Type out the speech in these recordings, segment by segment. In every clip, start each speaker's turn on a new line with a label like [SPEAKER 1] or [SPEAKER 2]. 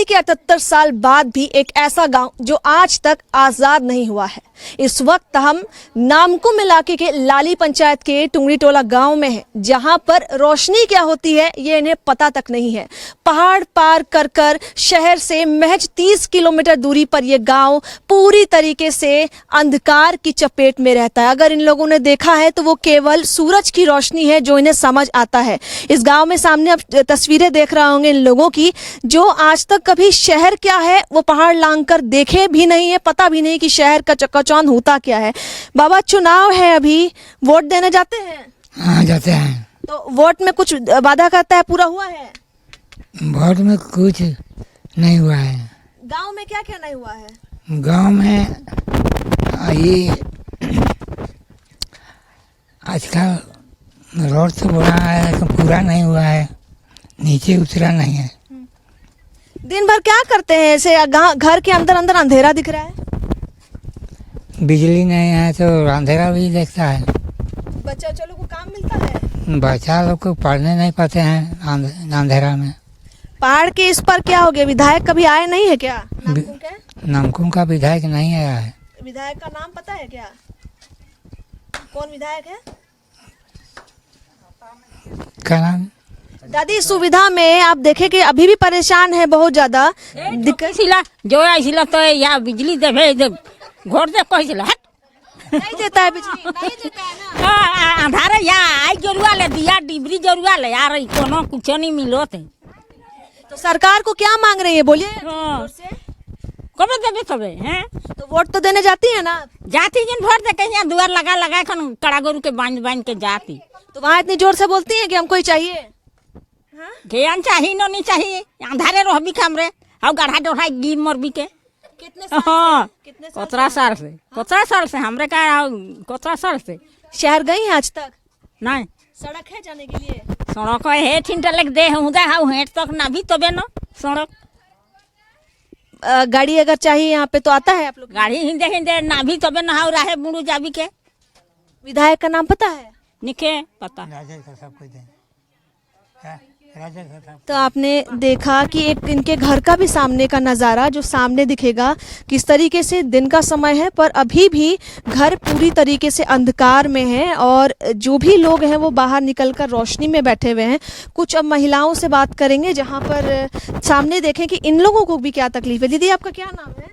[SPEAKER 1] के 78 साल बाद भी एक ऐसा गांव जो आज तक आजाद नहीं हुआ है। इस वक्त हम नामकुम इलाके के लाली पंचायत के टुंगरी टोला गांव में हैं, जहां पर रोशनी क्या होती है ये इन्हें पता तक नहीं है। पहाड़ पार कर कर शहर से महज 30 किलोमीटर दूरी पर यह गांव पूरी तरीके से अंधकार की चपेट में रहता है। अगर इन लोगों ने देखा है तो वो केवल सूरज की रोशनी है जो इन्हें समझ आता है। इस गांव में सामने आप तस्वीरें देख रहे होंगे इन लोगों की, जो आज तक कभी शहर क्या है वो पहाड़ लांग कर देखे भी नहीं है, पता भी नहीं कि शहर का चकाचौंध होता क्या है। बाबा, चुनाव है अभी, वोट देने जाते हैं?
[SPEAKER 2] हाँ, जाते हैं।
[SPEAKER 1] तो वोट में कुछ वादा करता है, पूरा हुआ है?
[SPEAKER 2] वोट में कुछ नहीं हुआ है।
[SPEAKER 1] गांव में क्या क्या नहीं हुआ है?
[SPEAKER 2] गांव में ये आजकल रोड तो बना है लेकिन पूरा नहीं हुआ है, नीचे उतरा नहीं है।
[SPEAKER 1] दिन भर क्या करते हैं ऐसे? घर के अंदर अंदर अंधेरा दिख रहा है,
[SPEAKER 2] बिजली नहीं है तो अंधेरा भी देखता है।
[SPEAKER 1] बच्चा लोगों को काम मिलता है?
[SPEAKER 2] बच्चा लोग को पढ़ने नहीं पाते हैं अंधेरा में।
[SPEAKER 1] पहाड़ के इस पर क्या हो गया? विधायक कभी आए नहीं है क्या?
[SPEAKER 2] नामकुम का विधायक नहीं आया है।
[SPEAKER 1] विधायक का नाम पता है क्या? कौन विधायक है?
[SPEAKER 2] क्या नाम?
[SPEAKER 3] दादी, सुविधा में आप देखे कि अभी भी परेशान है बहुत ज्यादा
[SPEAKER 4] दिक्कत जो आइसिला तो या बिजली देवे घर दे कहिला
[SPEAKER 1] नहीं देता है बिजली, नहीं देता है ना।
[SPEAKER 4] अंधारे या आई जरुआ ले दिया डिबरी जरुआ ले यार, कोनो कुछ नहीं मिलो थे।
[SPEAKER 1] तो सरकार को क्या मांग रही है बोलिए?
[SPEAKER 4] कब देवे तबे हैं?
[SPEAKER 1] तो वोट तो देने जाती है ना?
[SPEAKER 4] जाती जिन भर दे कहीं दुआर लगा लगा खन कड़ा गोरू के बांध के जाती।
[SPEAKER 1] तो वहाँ इतनी जोर से बोलती है कि हमको ही चाहिए।
[SPEAKER 4] ज्ञान चाहिए न नहीं चाहिए, अंधारे रहबी कमरे हाउ गढ़ा डोढ़ा गिर मरबी के।
[SPEAKER 1] कितने साल
[SPEAKER 4] हाँ,
[SPEAKER 1] कितने
[SPEAKER 4] 15 साल से हमरे का 15 साल से
[SPEAKER 1] शहर गई हैं आज तक?
[SPEAKER 4] नहीं
[SPEAKER 1] सड़क है जाने के लिए?
[SPEAKER 4] सड़क है ठिंटा लग दे हूँ हाउ हेट तक ना भी तबे न सड़क
[SPEAKER 1] गाड़ी अगर चाहिए यहाँ पे तो आता है आप लोग?
[SPEAKER 4] गाड़ी हिंदे हिंदे ना भी तबे न हाउ राहे बुड़ू जाबी के।
[SPEAKER 1] विधायक का नाम पता है?
[SPEAKER 4] निके पता
[SPEAKER 1] तो आपने देखा कि एक इनके घर का भी सामने का नज़ारा जो सामने दिखेगा किस तरीके से दिन का समय है, पर अभी भी घर पूरी तरीके से अंधकार में है और जो भी लोग हैं वो बाहर निकलकर रोशनी में बैठे हुए हैं। कुछ अब महिलाओं से बात करेंगे जहां पर सामने देखें कि इन लोगों को भी क्या तकलीफ है। दीदी, आपका क्या नाम है?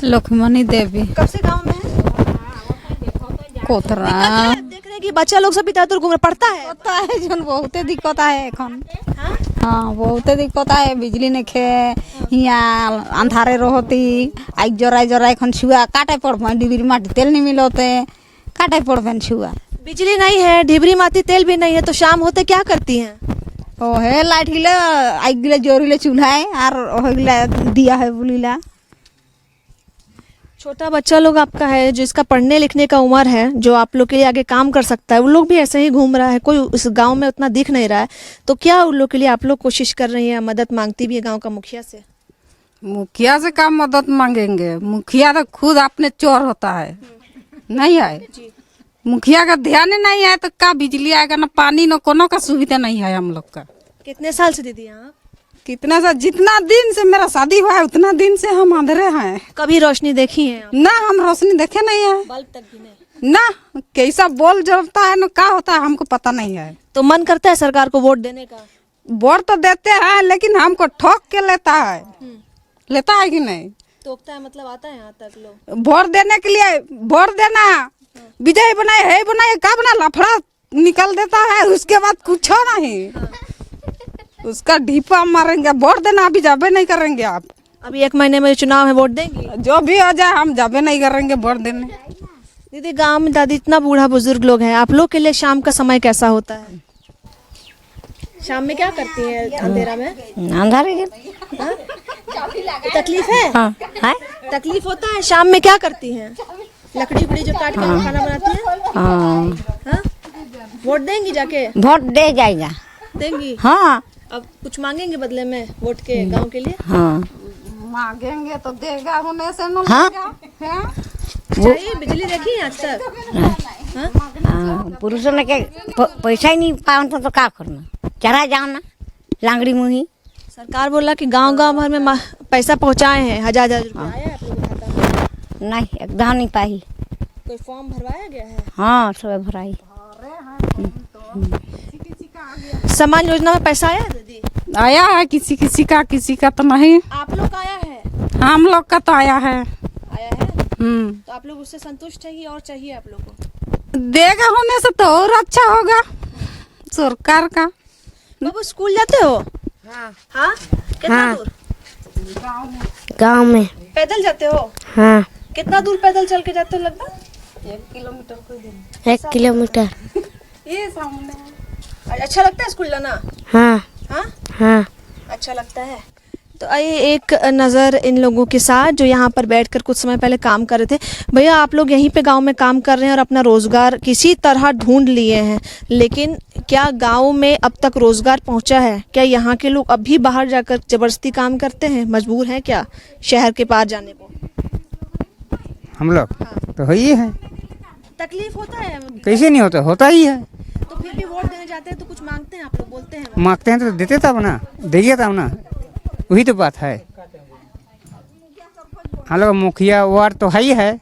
[SPEAKER 5] लक्ष्मणी देवी।
[SPEAKER 1] कब से गाँव में है?
[SPEAKER 5] कोतरा
[SPEAKER 1] देख रहे हैं कि बच्चा लोग सब इधर उधर घूम रहे, पढ़ता है?
[SPEAKER 5] पता है जन बहुते दिक्कत है एखन। हाँ, बहुते दिक्कत है, बिजली नहीं खे यहाँ अंधारे रहती आई जराई जराई खन छुआ काटे पड़े डिबरी माटी तेल नहीं मिलते काटे पड़े छुआ।
[SPEAKER 1] बिजली नहीं है, ढिबरी माती तेल भी नहीं है, तो शाम होते क्या करती हैं?
[SPEAKER 5] ओ है लाइट गिले आई गिले जोरीले चूल्हा है और गिला दिया है बुलीला।
[SPEAKER 1] छोटा बच्चा लोग आपका है जिसका पढ़ने लिखने का उम्र है, जो आप लोग के लिए आगे काम कर सकता है, वो लोग भी ऐसे ही घूम रहा है, कोई इस गांव में उतना दिख नहीं रहा है, तो क्या उन लोग के लिए आप लोग कोशिश कर रही हैं? मदद मांगती भी है गांव का मुखिया से?
[SPEAKER 5] मुखिया से क्या मदद मांगेंगे? मुखिया तो खुद अपने चोर होता है, नहीं है मुखिया का ध्यान ही नहीं है तो क्या बिजली आएगा, ना पानी ना कोनो का सुविधा नहीं है हम लोग का।
[SPEAKER 1] कितने साल से दीदी यहाँ?
[SPEAKER 5] कितना सा जितना दिन से मेरा शादी हुआ है उतना दिन से हम अंधेरे हैं।
[SPEAKER 1] कभी रोशनी देखी है?
[SPEAKER 5] ना हम रोशनी देखे नहीं है,
[SPEAKER 1] बल्ब तक भी नहीं
[SPEAKER 5] ना कैसा बोल जलता है ना क्या होता है हमको पता नहीं है।
[SPEAKER 1] तो मन करता है सरकार को वोट देने का?
[SPEAKER 5] वोट तो देते हैं लेकिन हमको ठोक के लेता है, लेता है कि नहीं?
[SPEAKER 1] टोकता है मतलब आता है यहाँ तक लोग
[SPEAKER 5] वोट देने के लिए, वोट देना विजय बनाए है बनाए का बना लफड़ा निकल देता है, उसके बाद कुछ नहीं उसका ढीपा मारेंगे। वोट देना अभी जाबे नहीं करेंगे आप?
[SPEAKER 1] अभी 1 महीने में चुनाव है, वोट देंगे?
[SPEAKER 5] जो भी हो जाए हम जाबे नहीं करेंगे वोट देने।
[SPEAKER 1] दीदी, गांव में दादी इतना बूढ़ा बुजुर्ग लोग हैं, आप लोग के लिए शाम का समय कैसा होता है? शाम में क्या करती हैं अंधेरा में?
[SPEAKER 4] अंधारे
[SPEAKER 1] तकलीफ है?
[SPEAKER 4] हाँ है
[SPEAKER 1] तकलीफ होता है? शाम में क्या करती हैं? लकड़ी उकड़ी जो काट कर खाना बनाती हैं? हाँ? वोट देंगी जाके?
[SPEAKER 4] वोट दे जाएगा।
[SPEAKER 1] देंगी?
[SPEAKER 4] हाँ।
[SPEAKER 1] अब कुछ मांगेंगे बदले में वोट के गांव के लिए?
[SPEAKER 4] हाँ
[SPEAKER 5] मांगेंगे तो देगा होने से न
[SPEAKER 4] हाँ?
[SPEAKER 1] चाहिए बिजली देखी है आज तक?
[SPEAKER 4] पुरुषों ने के पैसा ही नहीं पावन तो क्या करना, चरा जाओ ना लांगड़ी मुही।
[SPEAKER 1] सरकार बोला कि गांव-गांव भर में पैसा पहुंचाए हैं, हजार रुपया आया है आप लोगों के खाता में?
[SPEAKER 5] नहीं एकदम नहीं पाई।
[SPEAKER 1] कोई फॉर्म भरवाया गया है?
[SPEAKER 5] हाँ सब भराई।
[SPEAKER 1] सम्मान योजना में पैसा आया है दीदी?
[SPEAKER 6] आया है किसी किसी का तो नहीं।
[SPEAKER 1] आप लोग का आया है?
[SPEAKER 6] हम लोग का तो आया है।
[SPEAKER 1] आया है? तो आप लोग उससे संतुष्ट है कि और चाहिए आप लोग को?
[SPEAKER 6] देगा होने से तो और अच्छा होगा सरकार का।
[SPEAKER 1] बाबू स्कूल जाते हो? हाँ? कितना दूर?
[SPEAKER 3] गांव में।
[SPEAKER 1] पैदल जाते हो?
[SPEAKER 3] हाँ,
[SPEAKER 1] कितना दूर पैदल चल के जाते हो लगभग?
[SPEAKER 3] 1 किलोमीटर।
[SPEAKER 1] ये सामने। अच्छा लगता है स्कूल जाना?
[SPEAKER 3] हाँ
[SPEAKER 1] हाँ?
[SPEAKER 3] हाँ।
[SPEAKER 1] अच्छा लगता है। तो आइए एक नज़र इन लोगों के साथ जो यहाँ पर बैठकर कुछ समय पहले काम कर रहे थे। भैया आप लोग यहीं पे गांव में काम कर रहे हैं और अपना रोज़गार किसी तरह ढूंढ लिए हैं, लेकिन क्या गांव में अब तक रोज़गार पहुँचा है? क्या यहाँ के लोग अब भी बाहर जाकर ज़बरदस्ती काम करते हैं? मजबूर हैं क्या शहर के पार जाने को?
[SPEAKER 2] हम लोग तो है ही है,
[SPEAKER 1] तकलीफ होता है?
[SPEAKER 2] कैसे नहीं होता, होता ही है।
[SPEAKER 1] तो फिर भी वोट देने जाते हैं तो कुछ मांगते हैं आप लोग, बोलते हैं?
[SPEAKER 2] मांगते हैं तो देते तब ना, देंगे तब ना, वही तो बात है। हम लोग मुखिया वार्ड तो है ही है,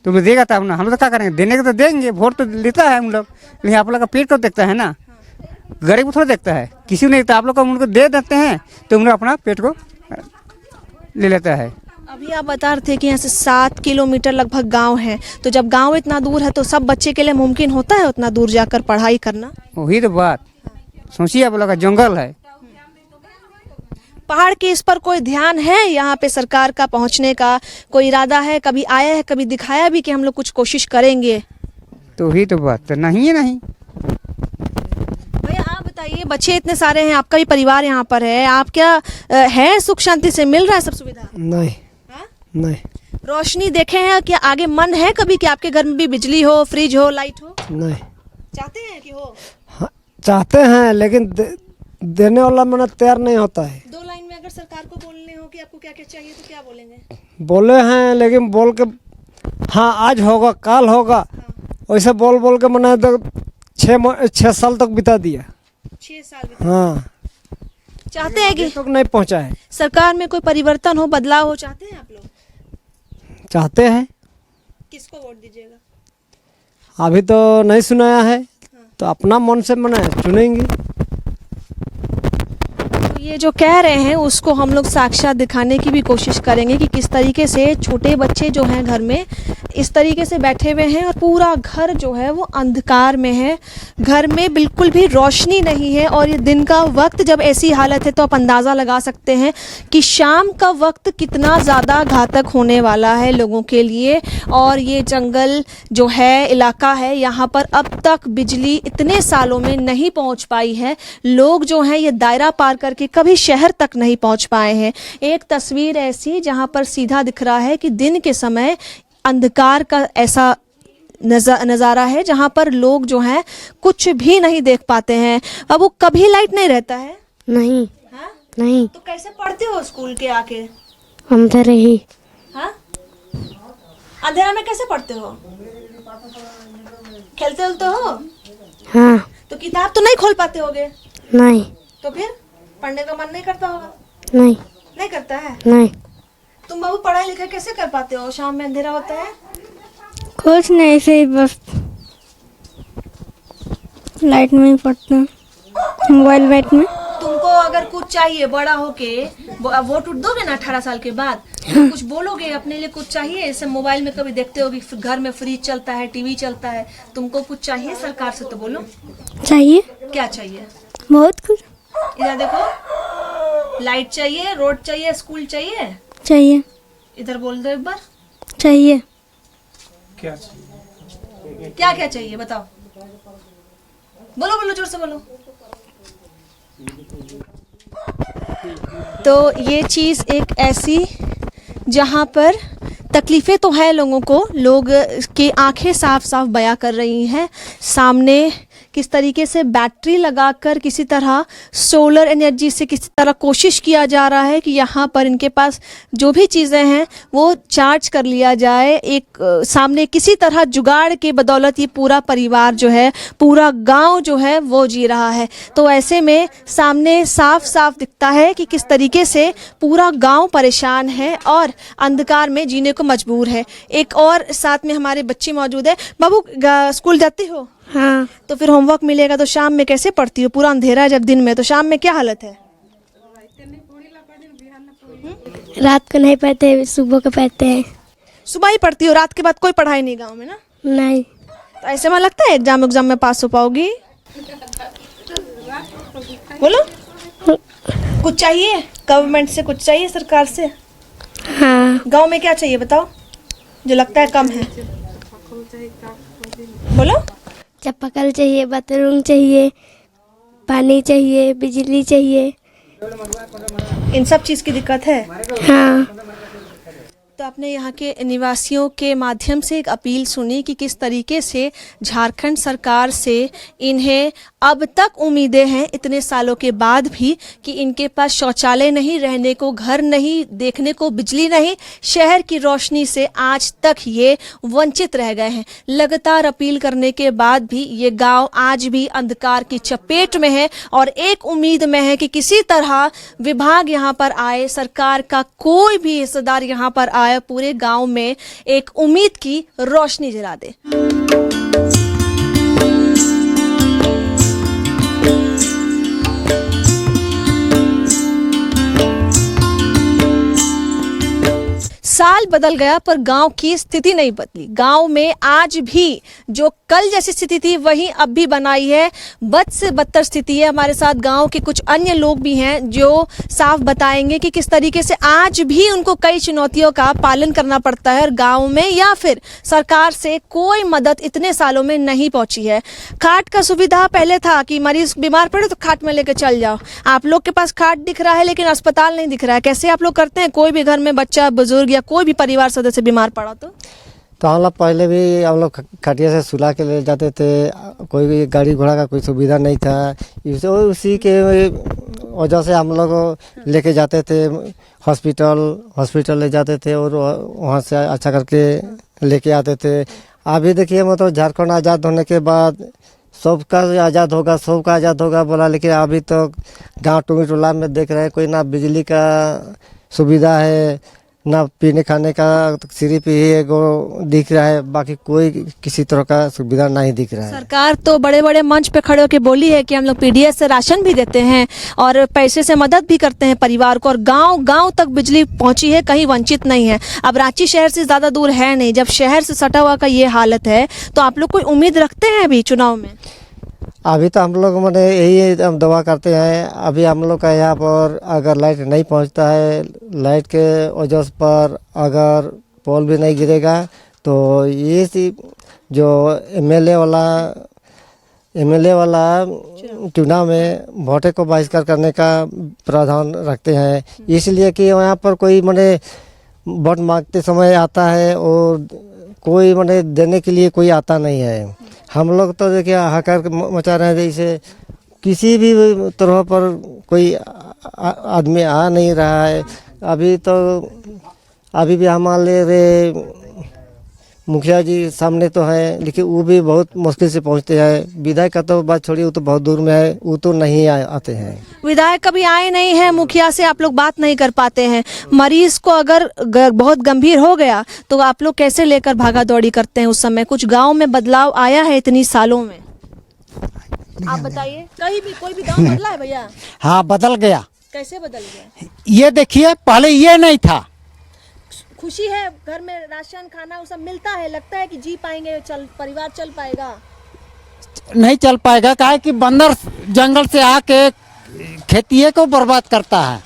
[SPEAKER 2] तो देगा तब ना, हम लोग तो क्या करेंगे, देने के तो देंगे, वोट तो लेता है हम लोग, लेकिन आप लोग का पेट को देखता है ना, गरीब को थोड़ा देखता है, किसी को नहीं देखता। आप लोग को उनको दे देते हैं तो उन्हें अपना पेट को ले लेता है।
[SPEAKER 1] अभी आप बता रहे थे कि यहाँ से 7 किलोमीटर लगभग गांव है, तो जब गांव इतना दूर है तो सब बच्चे के लिए मुमकिन होता है उतना दूर जाकर पढ़ाई करना?
[SPEAKER 2] वही तो बात, सोचिए आप लोग का जंगल है।
[SPEAKER 1] पहाड़ के इस पर कोई ध्यान है यहाँ पे सरकार का पहुँचने का? कोई इरादा है? कभी आया है, कभी दिखाया भी कि हम लोग कुछ कोशिश करेंगे?
[SPEAKER 2] तो वही तो बात, तो नहीं है नहीं।
[SPEAKER 1] भैया आप बताइए, बच्चे इतने सारे हैं, आपका भी परिवार यहाँ पर है, आप क्या है सुख शांति से मिल रहा है सब सुविधा?
[SPEAKER 7] नहीं।
[SPEAKER 1] हाँ?
[SPEAKER 7] नहीं।
[SPEAKER 1] रोशनी देखे हैं कि आगे मन है कभी कि आपके घर में भी बिजली हो, फ्रिज हो, लाइट हो?
[SPEAKER 7] नहीं।
[SPEAKER 1] चाहते हैं कि हो?
[SPEAKER 7] हाँ, चाहते हैं लेकिन देने वाला मन तैयार नहीं होता है।
[SPEAKER 1] 2 लाइन में अगर सरकार को बोलने हो कि आपको क्या क्या चाहिए तो क्या बोलेंगे?
[SPEAKER 7] बोले हैं लेकिन बोल के हाँ आज होगा कल होगा, वैसे बोल बोल के मैंने तो 6 साल तक बिता दिया।
[SPEAKER 1] 6 साल?
[SPEAKER 7] हाँ।
[SPEAKER 1] चाहते हैं कि
[SPEAKER 7] तक नहीं पहुंचा है।
[SPEAKER 1] सरकार में कोई परिवर्तन हो, बदलाव हो, चाहते हैं आप लोग?
[SPEAKER 7] चाहते हैं।
[SPEAKER 1] किसको वोट दीजिएगा?
[SPEAKER 7] अभी तो नहीं सुनाया है, तो अपना मन से मैंने चुनेंगे।
[SPEAKER 1] तो ये जो कह रहे हैं उसको हम लोग साक्षात दिखाने की भी कोशिश करेंगे कि किस तरीके से छोटे बच्चे जो हैं घर में इस तरीके से बैठे हुए हैं और पूरा घर जो है वो अंधकार में है, घर में बिल्कुल भी रोशनी नहीं है। और ये दिन का वक्त जब ऐसी हालत है तो आप अंदाज़ा लगा सकते हैं कि शाम का वक्त कितना ज़्यादा घातक होने वाला है लोगों के लिए। और ये जंगल जो है, इलाका है, यहाँ पर अब तक बिजली इतने सालों में नहीं पहुँच पाई है। लोग जो हैं ये दायरा पार करके कभी शहर तक नहीं पहुँच पाए हैं। एक तस्वीर ऐसी जहाँ पर सीधा दिख रहा है कि दिन के समय अंधकार का ऐसा नज़ारा है जहाँ पर लोग जो हैं कुछ भी नहीं देख पाते हैं। अब वो कभी लाइट नहीं रहता है?
[SPEAKER 3] नहीं।
[SPEAKER 1] हाँ?
[SPEAKER 3] नहीं।
[SPEAKER 1] तो कैसे पढ़ते हो स्कूल के आके?
[SPEAKER 3] अंदर ही।
[SPEAKER 1] हाँ? अंधेरा में कैसे पढ़ते हो? खेलते उलते हो?
[SPEAKER 3] हाँ।
[SPEAKER 1] तो किताब तो नहीं खोल पाते होगे?
[SPEAKER 3] नहीं।
[SPEAKER 1] तो फिर पढ़ने का मन नहीं करता होगा?
[SPEAKER 3] नहीं।
[SPEAKER 1] नहीं करता है?
[SPEAKER 3] नहीं।
[SPEAKER 1] तुम बाबू पढ़ाई लिखाई कैसे कर पाते हो? शाम में अंधेरा होता है?
[SPEAKER 3] कुछ नहीं, ऐसे ही बस लाइट में ही पढ़ते हैं, मोबाइल लाइट में।
[SPEAKER 1] तुमको अगर कुछ चाहिए बड़ा होके, वोट उठ दोगे ना 18 साल के बाद, तो कुछ बोलोगे अपने लिए कुछ चाहिए? ऐसे मोबाइल में कभी देखते हो कि घर में फ्रिज चलता है, टीवी चलता है, तुमको कुछ चाहिए सरकार से तो बोलो।
[SPEAKER 3] चाहिए।
[SPEAKER 1] क्या चाहिए?
[SPEAKER 3] बहुत कुछ
[SPEAKER 1] इधर देखो, लाइट चाहिए, रोड चाहिए, स्कूल चाहिए।
[SPEAKER 3] चाहिए।
[SPEAKER 1] इधर बोल दो एक बार।
[SPEAKER 3] चाहिए।
[SPEAKER 1] क्या क्या चाहिए बताओ? बोलो बोलो, जोर से बोलो। तो ये चीज़ एक ऐसी जहाँ पर तकलीफ़ें तो है लोगों को, लोग की आंखें साफ साफ बयां कर रही हैं। सामने किस तरीके से बैटरी लगाकर किसी तरह सोलर एनर्जी से किसी तरह कोशिश किया जा रहा है कि यहाँ पर इनके पास जो भी चीज़ें हैं वो चार्ज कर लिया जाए। एक सामने किसी तरह जुगाड़ के बदौलत ये पूरा परिवार जो है, पूरा गांव जो है वो जी रहा है। तो ऐसे में सामने साफ साफ दिखता है कि किस तरीके से पूरा गांव परेशान है और अंधकार में जीने को मजबूर है। एक और साथ में हमारे बच्चे मौजूद है। बाबू स्कूल जाती हो?
[SPEAKER 3] हाँ,
[SPEAKER 1] तो फिर होमवर्क मिलेगा तो शाम में कैसे पढ़ती हो? पूरा अंधेरा है जब दिन में, तो शाम में क्या हालत है?
[SPEAKER 3] रात को नहीं पढ़ते, सुबह को पढ़ते हैं।
[SPEAKER 1] सुबह ही पढ़ती हो, रात के बाद कोई पढ़ाई नहीं गांव में ना?
[SPEAKER 3] नहीं,
[SPEAKER 1] तो ऐसे में लगता है एग्जाम में पास हो पाओगी? बोलो, कुछ चाहिए गवर्नमेंट से, कुछ चाहिए सरकार से?
[SPEAKER 3] हाँ,
[SPEAKER 1] गांव में क्या चाहिए बताओ जो लगता है कम है? बोलो।
[SPEAKER 3] चापाकल चाहिए, बाथरूम चाहिए, पानी चाहिए, बिजली चाहिए।
[SPEAKER 1] इन सब चीज़ की दिक्कत है।
[SPEAKER 3] हाँ,
[SPEAKER 1] तो आपने यहाँ के निवासियों के माध्यम से एक अपील सुनी कि किस तरीके से झारखंड सरकार से इन्हें अब तक उम्मीदें हैं इतने सालों के बाद भी कि इनके पास शौचालय नहीं, रहने को घर नहीं, देखने को बिजली नहीं, शहर की रोशनी से आज तक ये वंचित रह गए हैं। लगातार अपील करने के बाद भी ये गांव आज भी अंधकार की चपेट में है और एक उम्मीद में है कि किसी तरह विभाग यहाँ पर आए, सरकार का कोई भी हिस्सेदार यहाँ पर आए, पूरे गांव में एक उम्मीद की रोशनी जला दे। साल बदल गया पर गांव की स्थिति नहीं बदली। गांव में आज भी जो कल जैसी स्थिति थी वही अब भी बनाई है, बद से बदतर स्थिति है। हमारे साथ गांव के कुछ अन्य लोग भी हैं जो साफ बताएंगे कि किस तरीके से आज भी उनको कई चुनौतियों का पालन करना पड़ता है और गांव में या फिर सरकार से कोई मदद इतने सालों में नहीं पहुंची है। खाट का सुविधा पहले था कि मरीज बीमार पड़े तो खाट में लेकर चल जाओ। आप लोग के पास खाट दिख रहा है लेकिन अस्पताल नहीं दिख रहा है। कैसे आप लोग करते हैं? कोई भी घर में बच्चा, बुजुर्ग या कोई भी परिवार सदस्य बीमार पड़ा तो
[SPEAKER 7] हम लोग पहले भी हम लोग खटिया से सुला के ले जाते थे। कोई भी गाड़ी घोड़ा का कोई सुविधा नहीं था, उसी के वजह से हम लोग लेके जाते थे हॉस्पिटल ले जाते थे और वहाँ से अच्छा करके लेके आते थे। अभी देखिए मतलब झारखंड आज़ाद होने के बाद सबका आज़ाद होगा बोला, लेकिन अभी तो गाँव टोला में देख रहे हैं कोई ना बिजली का सुविधा है, ना पीने खाने का सिर्फ ही एगो दिख रहा है, बाकी कोई किसी तरह का सुविधा नहीं दिख रहा है।
[SPEAKER 1] सरकार तो बड़े बड़े मंच पे खड़े होकर बोली है कि हम लोग पीडीएस से राशन भी देते हैं और पैसे से मदद भी करते हैं परिवार को, और गांव गांव तक बिजली पहुंची है, कहीं वंचित नहीं है। अब रांची शहर से ज़्यादा दूर है नहीं, जब शहर से सटा हुआ का ये हालत है तो आप लोग कोई उम्मीद रखते हैं अभी चुनाव में?
[SPEAKER 7] अभी तो हम लोग मैंने यही हम दवा करते हैं। अभी हम लोग का यहाँ पर अगर लाइट नहीं पहुँचता है, लाइट के वजह पर अगर पोल भी नहीं गिरेगा तो ये जो एमएलए वाला चुनाव में वोटे को बहिष्कार करने का प्रावधान रखते हैं, इसलिए कि यहाँ पर कोई मैंने वोट मांगते समय आता है और कोई मैंने देने के लिए कोई आता नहीं है। हम लोग तो देखिए हाहाकार मचा रहे हैं, जैसे किसी भी तरह पर कोई आदमी आ नहीं रहा है। अभी भी हमारे मुखिया जी सामने तो है, लेकिन वो भी बहुत मुश्किल से पहुंचते हैं। विधायक का तो बात छोड़िए, वो तो बहुत दूर में है, वो तो नहीं आते हैं।
[SPEAKER 1] विधायक कभी आए नहीं है, मुखिया से आप लोग बात नहीं कर पाते हैं। मरीज को अगर बहुत गंभीर हो गया तो आप लोग कैसे लेकर भागा दौड़ी करते हैं? उस समय कुछ गांव में बदलाव आया है इतनी सालों में? आप बताइए, कहीं भी कोई भी गांव बदला है भैया?
[SPEAKER 8] हाँ, बदल गया।
[SPEAKER 1] कैसे बदल गया?
[SPEAKER 8] ये देखिए, पहले ये नहीं था।
[SPEAKER 1] खुशी है, घर में राशन खाना वो सब मिलता है, लगता है कि जी पाएंगे, परिवार चल पाएगा?
[SPEAKER 8] नहीं चल पाएगा, काहे कि बंदर जंगल से आके खेतिए को बर्बाद करता है,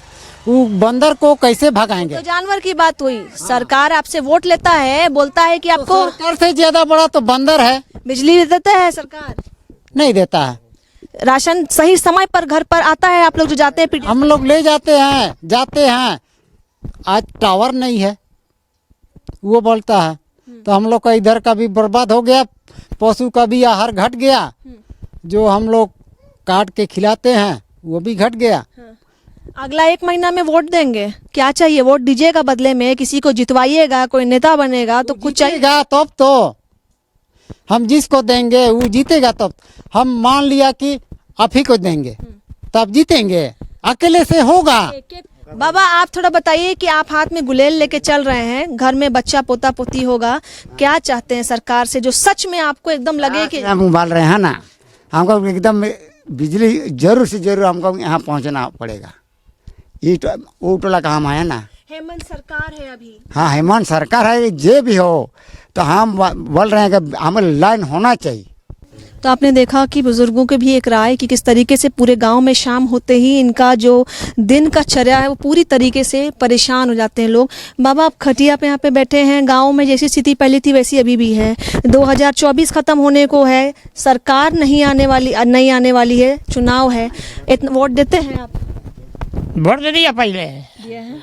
[SPEAKER 8] वो बंदर को कैसे भगाएंगे?
[SPEAKER 1] तो जानवर की बात हुई, सरकार आपसे वोट लेता है, बोलता है कि आपको
[SPEAKER 8] सरकार से ज्यादा बड़ा तो बंदर है।
[SPEAKER 1] बिजली देता है सरकार?
[SPEAKER 8] नहीं देता है।
[SPEAKER 1] राशन सही समय पर घर पर आता है? आप लोग जो जाते हैं
[SPEAKER 8] हम लोग ले जाते हैं। आज टावर नहीं है, वो बोलता है। तो हम लोग का इधर का भी बर्बाद हो गया, पशु का भी आहार घट गया, जो हम लोग काट के खिलाते हैं वो भी घट गया।
[SPEAKER 1] अगला 1 महीना में वोट देंगे, क्या चाहिए? वोट दीजिएगा, बदले में किसी को जितवाइएगा, कोई नेता बनेगा तो कुछ चाहिए।
[SPEAKER 8] जीतेगा तब तो हम जिसको देंगे वो जीतेगा, तब हम मान लिया कि आप ही को देंगे तब जीतेंगे, अकेले से होगा।
[SPEAKER 1] बाबा आप थोड़ा बताइए कि आप हाथ में गुलेल लेके चल रहे हैं, घर में बच्चा पोता पोती होगा, क्या चाहते हैं सरकार से जो सच में आपको एकदम लगे कि
[SPEAKER 2] हम उबाल रहे हैं ना, हमको एकदम बिजली जरूर से जरूर हमको यहाँ पहुँचना पड़ेगा। ये वो टोला का हम आया ना,
[SPEAKER 1] हेमंत सरकार है अभी।
[SPEAKER 2] हाँ हेमंत सरकार है, जे भी हो, तो हम बोल रहे हैं कि हमें लाइन होना चाहिए।
[SPEAKER 1] तो आपने देखा कि बुजुर्गों की भी एक राय कि किस तरीके से पूरे गांव में शाम होते ही इनका जो दिन का चर्या है वो पूरी तरीके से परेशान हो जाते हैं लोग। बाबा आप खटिया पे यहाँ पे बैठे हैं, गांव में जैसी स्थिति पहले थी वैसी अभी भी है। 2024 खत्म होने को है, सरकार नहीं आने वाली है, चुनाव है, इतना वोट देते हैं आप?
[SPEAKER 4] वोट दे दिया पहले।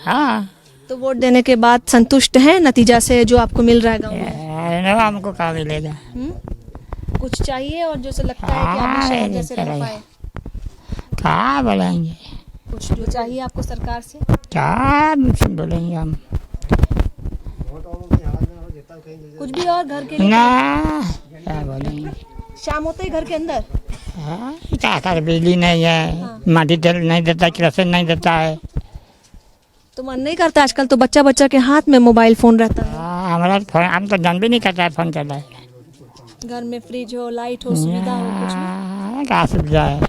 [SPEAKER 4] हाँ
[SPEAKER 1] तो वोट देने के बाद संतुष्ट हैं नतीजा से जो आपको मिल रहा है गाँव में?
[SPEAKER 4] हमको क्या मिलेगा?
[SPEAKER 1] कुछ चाहिए और जो से लगता है कि आप शहर जैसे रह पाए?
[SPEAKER 4] क्या बोलेंगे?
[SPEAKER 1] कुछ जो चाहिए आपको सरकार से?
[SPEAKER 4] क्या बोलेंगे हम?
[SPEAKER 1] कुछ भी और घर के लिए?
[SPEAKER 4] ना क्या बोलेंगे?
[SPEAKER 1] शाम होते ही घर के अंदर
[SPEAKER 4] क्या कर, बिजली नहीं है, माटी तेल नहीं देता, किरोसिन नहीं देता है।
[SPEAKER 1] तो मन नहीं करता? आजकल तो बच्चा के हाथ में मोबाइल फोन रहता है,
[SPEAKER 4] हमारा फोन हम तो जान भी नहीं करता है फोन चला है।
[SPEAKER 1] घर में फ्रिज हो, लाइट हो, सुविधा हो, कुछ नहीं।
[SPEAKER 4] क्या सुविधा है?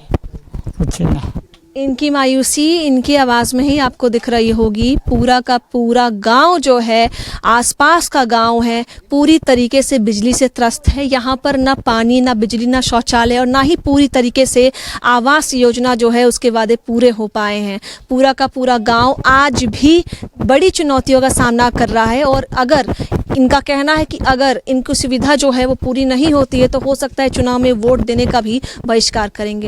[SPEAKER 4] कुछ नहीं।
[SPEAKER 1] इनकी मायूसी इनकी आवाज़ में ही आपको दिख रही होगी। पूरा का पूरा गांव जो है, आसपास का गांव है, पूरी तरीके से बिजली से त्रस्त है। यहाँ पर ना पानी, ना बिजली, ना शौचालय और ना ही पूरी तरीके से आवास योजना जो है उसके वादे पूरे हो पाए हैं। पूरा का पूरा गांव आज भी बड़ी चुनौतियों का सामना कर रहा है और अगर इनका कहना है कि अगर इनको सुविधा जो है वो पूरी नहीं होती है तो हो सकता है चुनाव में वोट देने का भी बहिष्कार करेंगे।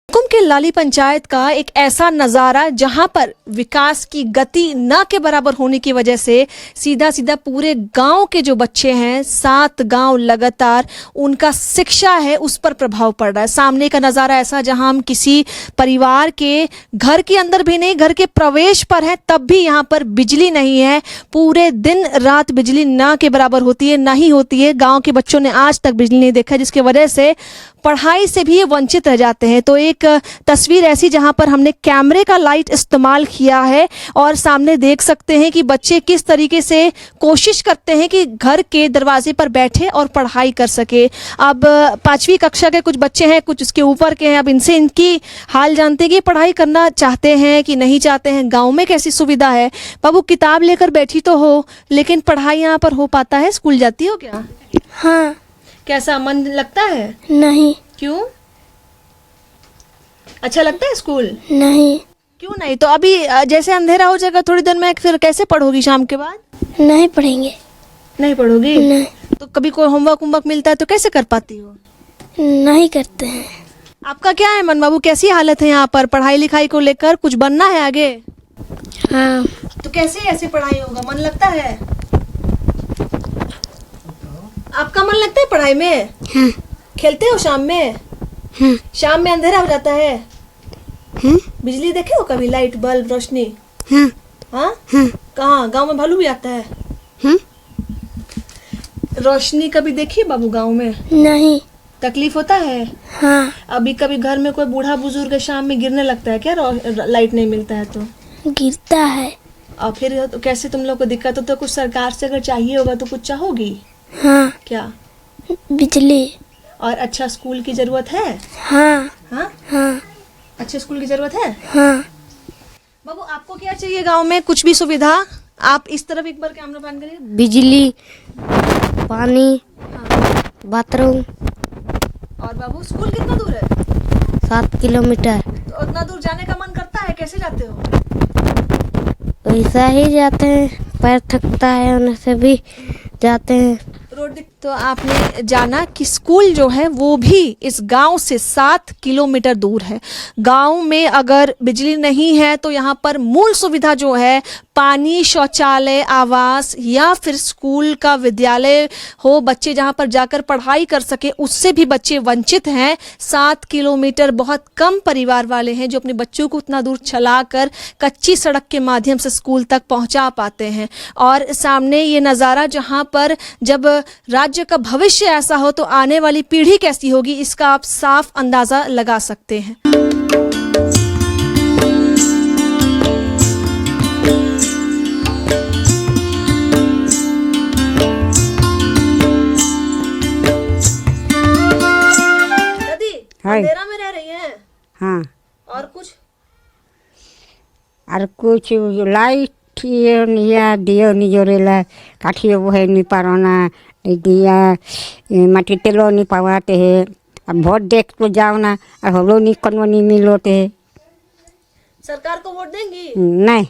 [SPEAKER 1] कुम के लाली पंचायत का एक ऐसा नज़ारा जहां पर विकास की गति न के बराबर होने की वजह से सीधा पूरे गांव के जो बच्चे हैं, 7 गांव लगातार उनका शिक्षा है उस पर प्रभाव पड़ रहा है। सामने का नज़ारा ऐसा जहां हम किसी परिवार के घर के अंदर भी नहीं, घर के प्रवेश पर है तब भी यहाँ पर बिजली नहीं है। पूरे दिन रात बिजली ना के बराबर होती है, ना ही होती है। गाँव के बच्चों ने आज तक बिजली नहीं देखा, जिसकी वजह से पढ़ाई से भी ये वंचित रह जाते हैं। तो एक तस्वीर ऐसी जहां पर हमने कैमरे का लाइट इस्तेमाल किया है और सामने देख सकते हैं कि बच्चे किस तरीके से कोशिश करते हैं कि घर के दरवाजे पर बैठे और पढ़ाई कर सके। अब 5वीं कक्षा के कुछ बच्चे हैं, कुछ उसके ऊपर के हैं। अब इनसे इनकी हाल जानते हैं कि पढ़ाई करना चाहते हैं कि नहीं चाहते हैं। गाँव में कैसी सुविधा है? बाबू किताब लेकर बैठी तो हो, लेकिन पढ़ाई यहाँ पर हो पाता है? स्कूल जाती हो क्या?
[SPEAKER 3] हाँ।
[SPEAKER 1] कैसा मन लगता है?
[SPEAKER 3] नहीं।
[SPEAKER 1] क्यों? अच्छा लगता है स्कूल?
[SPEAKER 3] नहीं।
[SPEAKER 1] क्यों नहीं? तो अभी जैसे अंधेरा हो जाएगा थोड़ी देर में, फिर कैसे पढ़ोगी शाम के बाद?
[SPEAKER 3] नहीं पढ़ेंगे।
[SPEAKER 1] नहीं पढ़ोगी?
[SPEAKER 3] नहीं।
[SPEAKER 1] तो कभी कोई होमवर्क मिलता है तो कैसे कर पाती हो?
[SPEAKER 3] नहीं करते हैं।
[SPEAKER 1] आपका क्या है मन बाबू, कैसी हालत है यहाँ पर पढ़ाई लिखाई को लेकर? कुछ बनना है आगे?
[SPEAKER 3] हाँ।
[SPEAKER 1] तो कैसे ऐसे पढ़ाई होगा? मन लगता है? आपका मन लगता है पढ़ाई में?
[SPEAKER 3] हाँ।
[SPEAKER 1] खेलते हो शाम में?
[SPEAKER 3] हाँ।
[SPEAKER 1] शाम में अंधेरा हो जाता है? बिजली देखे हो कभी? लाइट बल्ब रोशनी?
[SPEAKER 3] हाँ।
[SPEAKER 1] हाँ? कहाँ? गांव में भालू भी आता है? रोशनी कभी देखी है बाबू गांव में?
[SPEAKER 3] नहीं।
[SPEAKER 1] तकलीफ होता है?
[SPEAKER 3] हाँ।
[SPEAKER 1] अभी कभी घर में कोई बूढ़ा बुजुर्ग शाम में गिरने लगता है क्या? लाइट नहीं मिलता है तो
[SPEAKER 3] गिरता है।
[SPEAKER 1] और फिर तो कैसे तुम लोग को दिक्कत हो? तो कुछ सरकार से अगर चाहिए होगा तो कुछ चाहोगी?
[SPEAKER 3] हाँ।
[SPEAKER 1] क्या?
[SPEAKER 3] बिजली।
[SPEAKER 1] और अच्छा स्कूल की जरूरत है?
[SPEAKER 3] हाँ।
[SPEAKER 1] हाँ?
[SPEAKER 3] हाँ।
[SPEAKER 1] अच्छे स्कूल की जरूरत है?
[SPEAKER 3] हाँ।
[SPEAKER 1] बाबू आपको क्या चाहिए गांव में? कुछ भी सुविधा? आप इस तरफ एक बार कैमरा बंद करिए।
[SPEAKER 3] बिजली, पानी, बाथरूम।
[SPEAKER 1] और बाबू स्कूल कितना दूर है?
[SPEAKER 3] 7 किलोमीटर।
[SPEAKER 1] तो उतना दूर जाने का मन करता है? कैसे जाते हो?
[SPEAKER 3] वैसा ही जाते हैं, पैर थकता है उनसे भी जाते हैं।
[SPEAKER 1] तो आपने जाना कि स्कूल जो है वो भी इस गांव से 7 किलोमीटर दूर है। गांव में अगर बिजली नहीं है तो यहाँ पर मूल सुविधा जो है पानी, शौचालय, आवास या फिर स्कूल का विद्यालय हो, बच्चे जहां पर जाकर पढ़ाई कर सके, उससे भी बच्चे वंचित हैं। 7 किलोमीटर बहुत कम परिवार वाले हैं जो अपने बच्चों को उतना दूर चलाकर कच्ची सड़क के माध्यम से स्कूल तक पहुंचा पाते हैं। और सामने ये नज़ारा जहां पर जब राज्य का भविष्य ऐसा हो तो आने वाली पीढ़ी कैसी होगी, इसका आप साफ अंदाजा लगा सकते हैं। दादी, अंधेरा में रह रही हैं?
[SPEAKER 4] हाँ
[SPEAKER 1] और कुछ?
[SPEAKER 4] और कुछ लाइट या दियो नहीं जोरेला काठियो वो है नहीं पारोना दिया माटी तेलो नहीं पावाते है। अब वोट देख तो जाओ ना और होलो नहीं कौन नहीं मिलोते है।
[SPEAKER 1] सरकार को वोट देंगी?
[SPEAKER 4] नहीं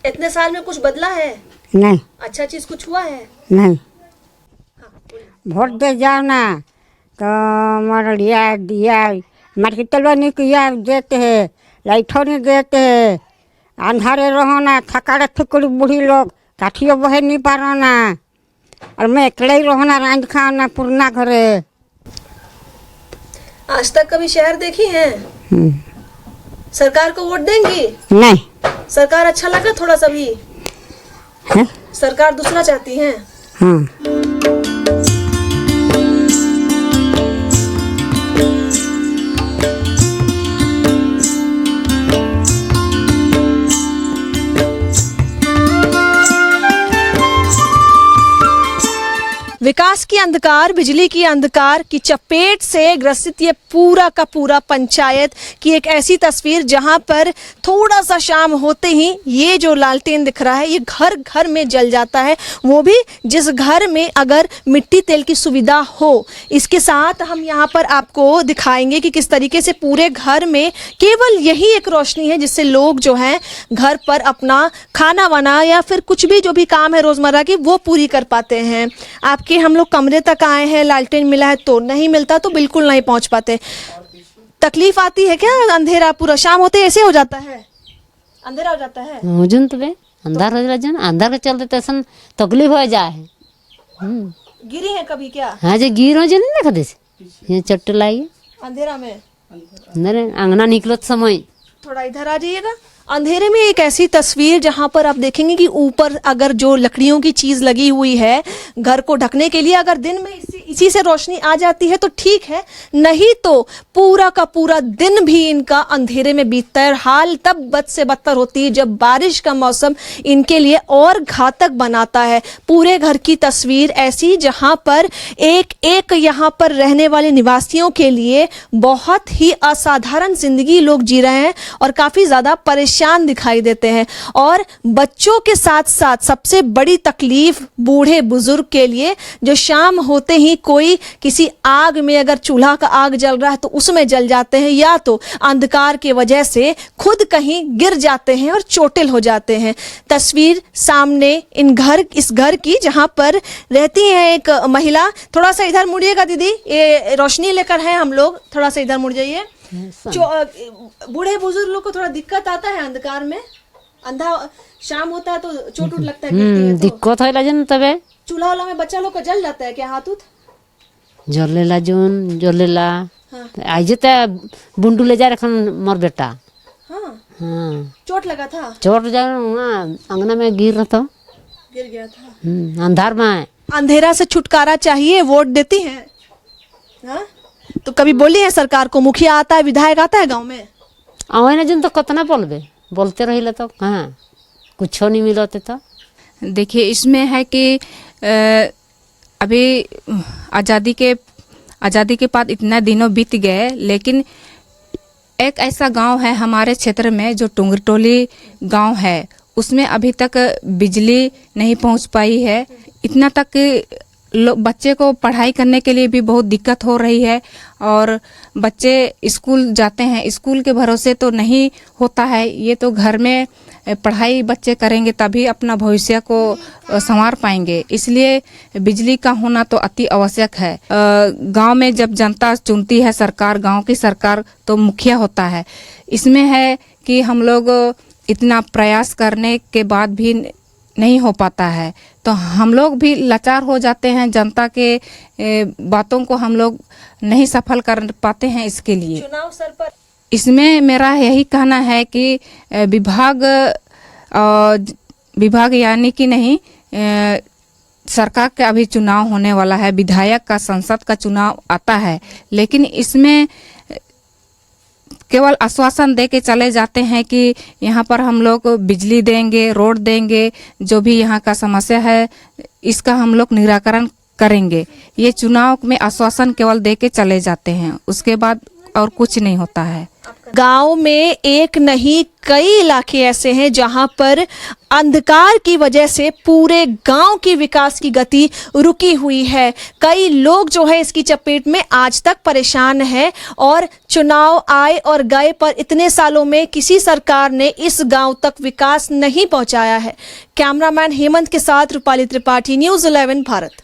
[SPEAKER 1] इतने साल में कुछ बदला है?
[SPEAKER 4] नहीं
[SPEAKER 1] अच्छा चीज कुछ हुआ है?
[SPEAKER 4] नहीं। वोट दे जाओ ना तो मर लिया दिया माटी तेलो नहीं किया देते है, लाइटों नहीं देते है, अंधारे रहो ना, थकाड़े थुकड़ी बूढ़ी लोग काठियो बहे नहीं पारो ना, और मैं अकेले ही रहो ना, रांझ खाओ ना पुरना घरे।
[SPEAKER 1] आज तक कभी शहर देखी हैं? सरकार को वोट देंगी?
[SPEAKER 4] नहीं।
[SPEAKER 1] सरकार अच्छा लगा थोड़ा सा भी?
[SPEAKER 4] है?
[SPEAKER 1] सरकार दूसरा चाहती हैं?
[SPEAKER 4] हाँ।
[SPEAKER 1] विकास की अंधकार, बिजली की अंधकार की चपेट से ग्रसित ये पूरा का पूरा पंचायत की एक ऐसी तस्वीर जहां पर थोड़ा सा शाम होते ही ये जो लालटेन दिख रहा है ये घर घर में जल जाता है, वो भी जिस घर में अगर मिट्टी तेल की सुविधा हो। इसके साथ हम यहाँ पर आपको दिखाएंगे कि किस तरीके से पूरे घर में केवल यही एक रोशनी है जिससे लोग जो हैं घर पर अपना खाना वाना या फिर कुछ भी जो भी काम है रोजमर्रा की वो पूरी कर पाते हैं। आपके हम लोग कमरे तक आए हैं, लालटेन मिला है तो नहीं मिलता तो बिल्कुल नहीं पहुंच पाते। तकलीफ आती है क्या? अंधेरा पूरा शाम होते ऐसे हो जाता है, अंधेरा हो जाता है।
[SPEAKER 9] मुझे तो बे अंधार हो जाए ना, अंधार के चलते तसन तकलीफ हो जाए।
[SPEAKER 1] गिरी है कभी क्या?
[SPEAKER 9] हाँ जो गिर हो जाए ना खदे से ये चट्ट लाई
[SPEAKER 1] अंधेरा में
[SPEAKER 9] अंदर अंगना निकलत समय।
[SPEAKER 1] थोड़ा इधर आ जाइएगा। अंधेरे में एक ऐसी तस्वीर जहां पर आप देखेंगे कि ऊपर अगर जो लकड़ियों की चीज लगी हुई है घर को ढकने के लिए, अगर दिन में इसी से रोशनी आ जाती है तो ठीक है, नहीं तो पूरा का पूरा दिन भी इनका अंधेरे में बीतता है। हाल तब बद से बदतर होती है जब बारिश का मौसम इनके लिए और घातक बनाता है। पूरे घर की तस्वीर ऐसी जहां पर एक एक यहाँ पर रहने वाले निवासियों के लिए बहुत ही असाधारण जिंदगी लोग जी रहे हैं और काफी ज्यादा परेशान दिखाई देते हैं। और बच्चों के साथ साथ सबसे बड़ी तकलीफ बूढ़े बुजुर्ग के लिए, जो शाम होते ही कोई किसी आग में अगर चूल्हा का आग जल रहा है तो उसमें जल जाते हैं, या तो अंधकार की वजह से खुद कहीं गिर जाते हैं और चोटिल हो जाते हैं। तस्वीर सामने इस घर की जहां पर रहती है एक महिला। थोड़ा सा इधर मुड़िएगा दीदी, ये रोशनी लेकर है हम लोग, थोड़ा सा इधर मुड़ जाइए। बूढ़े बुजुर्ग लोग को थोड़ा दिक्कत आता है अंधकार में, अंधा शाम होता है तो चोट उठ लगता है, गिरती है तो।
[SPEAKER 9] दिक्कत है जन तबे
[SPEAKER 1] चूल्हा वाला में बच्चा लोग का जल जाता है क्या हाथ उठ?
[SPEAKER 9] जलेला जोन जलेला।
[SPEAKER 1] हाँ।
[SPEAKER 9] आज जते बुंडू ले जा रखन मोर बेटा।
[SPEAKER 1] हाँ।
[SPEAKER 9] हाँ
[SPEAKER 1] चोट लगा था?
[SPEAKER 9] चोट जा अंगना में गिर रहा था,
[SPEAKER 1] गिर गया था।
[SPEAKER 9] अंधार में।
[SPEAKER 1] अंधेरा से छुटकारा चाहिए, वोट देती हैं? हाँ? तो कभी बोली है सरकार को? मुखिया आता है, विधायक आता है गांव में?
[SPEAKER 9] आवे ना जन तो कतना बोलबे, बोलते रही तो कहाँ कुछ नहीं मिलते। तो
[SPEAKER 6] देखिए इसमें है कि अभी आज़ादी के बाद इतना दिनों बीत गए, लेकिन एक ऐसा गांव है हमारे क्षेत्र में जो टुंगरटोली गांव है, उसमें अभी तक बिजली नहीं पहुंच पाई है। इतना तक बच्चे को पढ़ाई करने के लिए भी बहुत दिक्कत हो रही है, और बच्चे स्कूल जाते हैं, स्कूल के भरोसे तो नहीं होता है। ये तो घर में पढ़ाई बच्चे करेंगे तभी अपना भविष्य को संवार पाएंगे, इसलिए बिजली का होना तो अति आवश्यक है। गांव में जब जनता चुनती है सरकार, गांव की सरकार, तो मुखिया होता है। इसमें है कि हम लोग इतना प्रयास करने के बाद भी नहीं हो पाता है, तो हम लोग भी लाचार हो जाते हैं। जनता के बातों को हम लोग नहीं सफल कर पाते हैं। इसके लिए
[SPEAKER 1] चुनाव सर पर
[SPEAKER 6] इसमें मेरा यही कहना है कि विभाग यानी कि नहीं, सरकार का अभी चुनाव होने वाला है, विधायक का, संसद का चुनाव आता है, लेकिन इसमें केवल आश्वासन दे के चले जाते हैं कि यहाँ पर हम लोग बिजली देंगे, रोड देंगे, जो भी यहाँ का समस्या है इसका हम लोग निराकरण करेंगे। ये चुनाव में आश्वासन केवल दे के चले जाते हैं, उसके बाद और कुछ नहीं होता है।
[SPEAKER 1] गांव में एक नहीं कई इलाके ऐसे हैं जहां पर अंधकार की वजह से पूरे गांव की विकास की गति रुकी हुई है। कई लोग जो है इसकी चपेट में आज तक परेशान है, और चुनाव आए और गए पर इतने सालों में किसी सरकार ने इस गांव तक विकास नहीं पहुंचाया है। कैमरामैन हेमंत के साथ Rupali Tripathi, news 11 Bharat.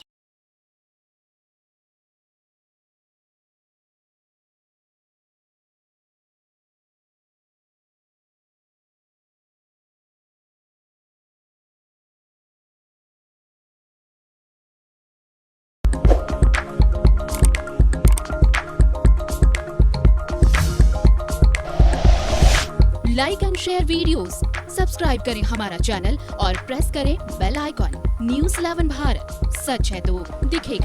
[SPEAKER 10] Like and share videos, subscribe करें हमारा चैनल और प्रेस करें बेल आइकॉन। न्यूज़ 11 भारत, सच है तो दिखेगा।